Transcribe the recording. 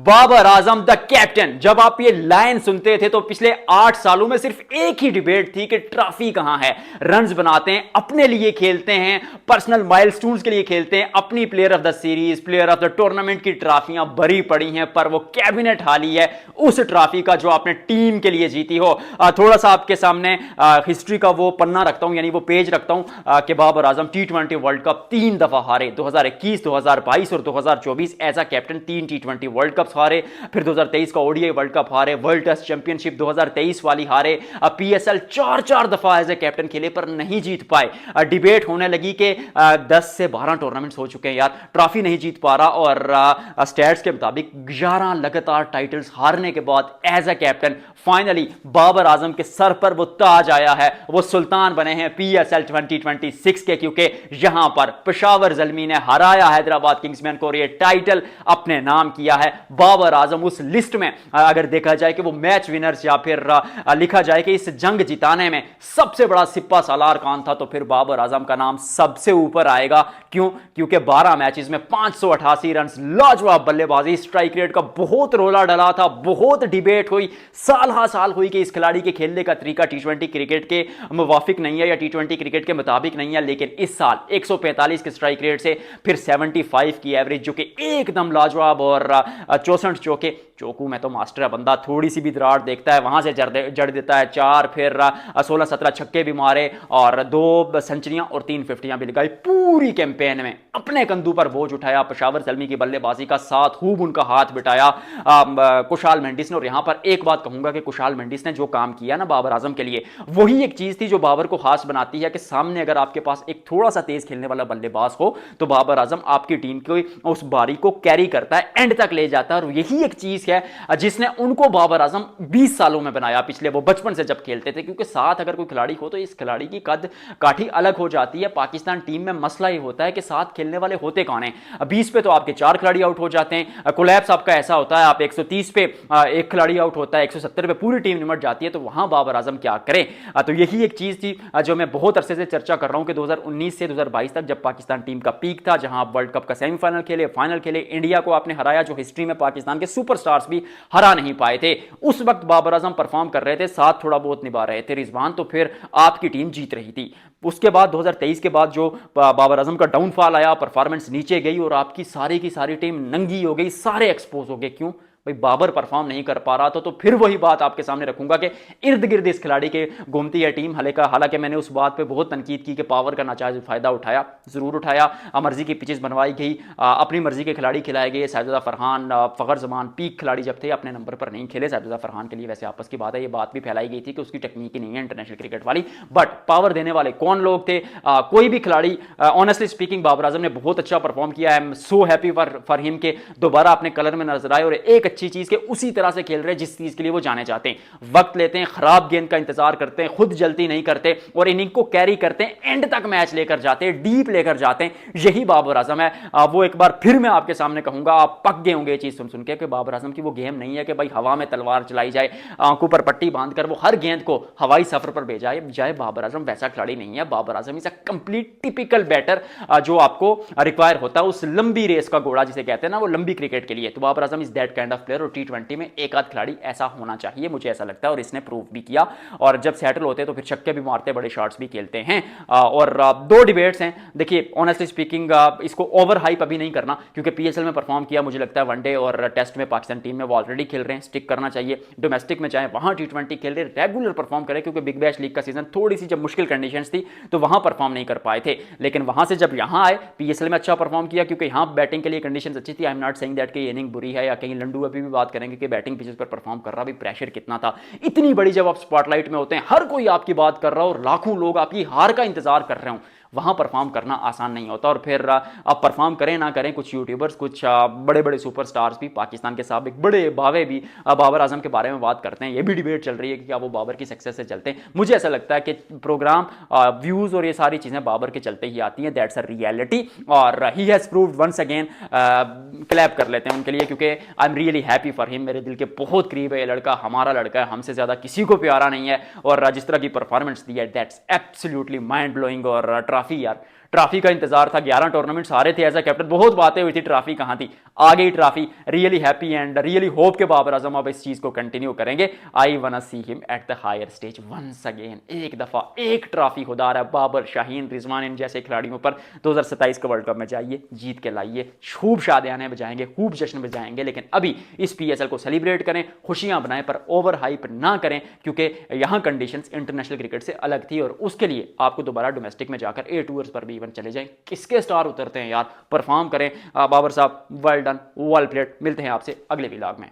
Babar Azam the captain. जब आप ये लाइन सुनते थे तो पिछले 8 सालों में सिर्फ एक ही डिबेट थी कि ट्रॉफी कहां है। रन्स बनाते हैं, अपने लिए खेलते हैं, पर्सनल माइलस्टोन्स के लिए खेलते हैं, अपनी player of the series, player of the tournament की ट्रॉफियां भरी पड़ी हैं, पर वो कैबिनेट हाली है उस ट्रॉफी का जो आपने टीम के लिए जीती हो। थोड़ा सा आपके सामने हिस्ट्री का वो पन्ना रखता हूं, यानी वो पेज रखता हूं कि Babar Azam T20 world cup 3 दफा हारे, 2021, 2022 और 2024 as a captain 3 T20 world cup हारे, फिर 2023 का ओडीआई वर्ल्ड कप हारे, वर्ल्ड टेस्ट चैंपियनशिप 2023 वाली हारे, पीएसएल 4 दफा एज ए कैप्टन खेले पर नहीं जीत पाए। डिबेट होने लगी कि 10 से 12 टूर्नामेंट्स हो चुके हैं यार, ट्रॉफी नहीं जीत पा रहा, और स्टैट्स के मुताबिक 11 लगातार टाइटल्स हारने के बाद as a captain finally Babar Azam के सर पर वो ताज आया है, वो सुल्तान बने हैं पीएसएल 2026 के, क्योंकि यहां पर पेशावर ज़ल्मी ने हराया हैदराबाद किंग्समैन को और ये टाइटल अपने नाम किया है। बाबर आजम उस लिस्ट में अगर देखा जाए कि वो मैच विनर्स या फिर लिखा जाए कि इस जंग जिताने में सबसे बड़ा सिप्पा सालार कौन था, तो फिर बाबर आजम का नाम सबसे ऊपर आएगा। क्यों? क्योंकि 12 मैचेस में 588 रन, लाजवाब बल्लेबाजी, स्ट्राइक रेट का बहुत रोला डला था, बहुत डिबेट हुई, साल हा साल हुई कि इस खिलाड़ी के खेलने का तरीका T20 क्रिकेट के मुवाफिक नहीं है या T20 क्रिकेट के मुताबिक नहीं है, लेकिन इस साल 145 के स्ट्राइक रेट से फिर 75 की एवरेज, जो कि एकदम लाजवाब, और 64 चौके। चौकू में तो मास्टर है बंदा, थोड़ी सी भी दरार देखता है वहां से जड़ देता है 4, फिर 16-17 छक्के भी मारे और 2 सेंचुरियां और 3 फिफ्टियां भी लगाई पूरी कैंपेन में। अपने कंधों पर बोझ उठाया, पेशावर ज़ल्मी की बल्लेबाजी का साथ खूब उनका हाथ बिठाया कुशाल मेंडिस ने। और यहां पर एक बात कहूंगा कि कुशाल मेंडिस ने जो काम किया ना बाबर आजम के लिए, वही एक चीज थी जो बाबर को खास बनाती है कि सामने अगर आपके पास एक थोड़ा सा तेज खेलने वाला बल्लेबाज हो तो बाबर आजम आपकी टीम को उस बारी को कैरी करता है, एंड तक ले जाता है। और यही एक चीज है जिसने उनको बाबर आजम 20 सालों में बनाया, पिछले वो बचपन से जब खेलते थे, क्योंकि साथ अगर कोई खिलाड़ी हो तो इस खिलाड़ी की कद काठी अलग हो जाती है। पाकिस्तान टीम में मसला ये होता है कि साथ खेलने वाले होते कौन हैं। 20 पे तो आपके 4 खिलाड़ी आउट हो जाते हैं, कोलैप्स आपका ऐसा होता है, आप 130 पे एक खिलाड़ी आउट होता है, 170 पे पूरी टीम निमट जाती है, तो वहां बाबर आजम क्या करें। तो यही एक चीज थी जो मैं बहुत अरसे से चर्चा कर रहा हूं कि 2019 से 2022 तक जब पाकिस्तान टीम का पीक था, जहां आप वर्ल्ड कप का सेमीफाइनल खेले, फाइनल खेले, इंडिया को आपने हराया, जो हिस्ट्री में पाकिस्तान के सुपरस्टार्स भी हरा नहीं पाए थे। उस वक्त बाबर आजम परफॉर्म कर रहे थे, साथ थोड़ा बहुत निभा रहे थे रिजवान, तो फिर आपकी टीम जीत रही थी। उसके बाद 2023 के बाद जो बाबर आजम का डाउनफॉल आया, परफॉर्मेंस नीचे गई और आपकी सारी की सारी टीम नंगी हो गई, सारे एक्सपोज हो गए। क्यों भाई? बाबर परफॉर्म नहीं कर पा रहा था। तो फिर वही बात आपके सामने रखूंगा कि इर्द गिर्द इस खिलाड़ी के घूमती है टीम। हालांकि मैंने उस बात पे बहुत तनकीद की कि पावर का नाजायज फायदा उठाया, जरूर उठाया। मर्जी की पिचेस बनवाई गई, अपनी मर्जी के खिलाड़ी खिलाए गए। साजिदा फरहान, फखर जमान पीक खिलाड़ी जब थे अपने नंबर पर नहीं खेले। साजिदा फरहान के लिए वैसे आपस की बात है, ये बात भी फैलाई गई थी कि उसकी टेक्निक ही नहीं है इंटरनेशनल क्रिकेट वाली, बट पावर देने वाले कौन लोग थे? कोई भी खिलाड़ी। ऑनेस्टली स्पीकिंग बाबर आजम ने बहुत अच्छा परफॉर्म किया है। I am so happy for him के दोबारा अपने कलर में नजर आए और एक अच्छी चीज के उसी तरह से खेल रहे हैं जिस चीज के लिए वो जाने चाहते हैं। वक्त लेते हैं, खराब गेंद का इंतजार करते हैं, खुद जल्दी नहीं करते और इनिंग को कैरी करते हैं, एंड तक मैच लेकर जाते हैं, डीप लेकर जाते हैं। यही बाबर आजम है। वो एक बार फिर मैं आपके सामने कहूंगा, आप पक गए होंगे ये चीज सुन सुन के, कि बाबर आजम की वो गेम नहीं है कि भाई हवा में तलवार चलाई जाए, आंखों पर पट्टी बांधकर वो हर गेंद को हवाई सफर पर भेजा जाए। बाबर आजम वैसा खिलाड़ी नहीं है। Babar Azam is a complete typical batter जो आपको रिक्वायर होता है उस लंबी रेस का घोड़ा जिसे कहते हैं ना, वो लंबी क्रिकेट के लिए। तो Babar Azam is that kind of player और T20 में एक आध खिलाड़ी ऐसा होना चाहिए, मुझे ऐसा लगता है, और इसने प्रूव भी किया। और जब सेटल होते तो फिर छक्के भी मारते, बड़े शॉट्स भी खेलते हैं। और 2 डिबेट्स हैं। देखिए ऑनेस्टली स्पीकिंग इसको ओवर हाइप अभी नहीं करना, क्योंकि पीएसएल में परफॉर्म किया, मुझे लगता है वनडे और टेस्ट में पाकिस्तान टीम में वो ऑलरेडी खेल रहे हैं, स्टिक करना चाहिए। डोमेस्टिक में चाहे वहां T20 खेल रहे, रेगुलर परफॉर्म करें, क्योंकि बिग बैश लीग का सीजन थोड़ी सी जब मुश्किल कंडीशंस थी तो वहां परफॉर्म नहीं कर पाए थे, लेकिन वहां से जब यहां आए पीएसएल में अच्छा परफॉर्म किया, क्योंकि यहां बैटिंग के लिए कंडीशंस अच्छी थी। I am not saying that कि इनिंग बुरी है, या कहीं लंडू अभी भी बात करेंगे कि बैटिंग पिचेस पर परफॉर्म कर रहा, भी प्रेशर कितना था। इतनी बड़ी जब आप स्पॉटलाइट में होते हैं, हर कोई आपकी बात कर रहा हो और लाखों लोग आपकी हार का इंतजार कर रहे हो, वहां परफॉर्म करना आसान नहीं होता। और फिर आप परफॉर्म करें ना करें, कुछ यूट्यूबर्स, कुछ बड़े बड़े सुपरस्टार्स भी, पाकिस्तान के साबिक बड़े बावे भी बाबर आजम के बारे में बात करते हैं। ये भी डिबेट चल रही है कि क्या वो बाबर की सक्सेस से चलते हैं। मुझे ऐसा लगता है कि प्रोग्राम, व्यूज और ये सारी चीजें बाबर के चलते ही आती हैं। दैट्स अ रियलिटी और he has proved once again. Clap कर लेते हैं उनके लिए, क्योंकि I am really happy for him. मेरे दिल के बहुत करीब है ये लड़का, हमारा लड़का है, हमसे ज्यादा किसी को प्यारा नहीं है। और जिस तरह की परफॉर्मेंस दी है, दैट्स एब्सोल्युटली माइंड ब्लोइंग। और ट्रॉफी यार, ट्रॉफी का इंतजार था, 11 टूर्नामेंट सारे थे एज अ कैप्टन, बहुत बातें हुई थी, ट्रॉफी कहां थी, आ गई trophy. Really happy and really hope के बाबर आजम अब इस चीज को कंटिन्यू करेंगे। I want see him at the higher stage once again. एक दफा एक ट्रॉफी खुदा रहा, बाबर, शाहीन, रिजवान इन जैसे खिलाड़ियों पर 2027 के वर्ल्ड कप में जाइए, जीत के लाइए, खूब शादियाने बजाएंगे, खूब जश्न बजाएंगे, लेकिन अभी इस पीएसएल को सेलिब्रेट करें, खुशियां बनाएं, पर ओवर हाइप ना करें, क्योंकि यहां कंडीशंस इंटरनेशनल क्रिकेट से अलग थी और उसके लिए आपको दोबारा डोमेस्टिक में जाकर ए टूर्स पर भी इवन चले जाएं। किसके स्टार उतरते हैं यार, परफॉर्म करें। बाबर साहब वेल डन, वेल प्लेड। मिलते हैं आपसे अगले व्लॉग में।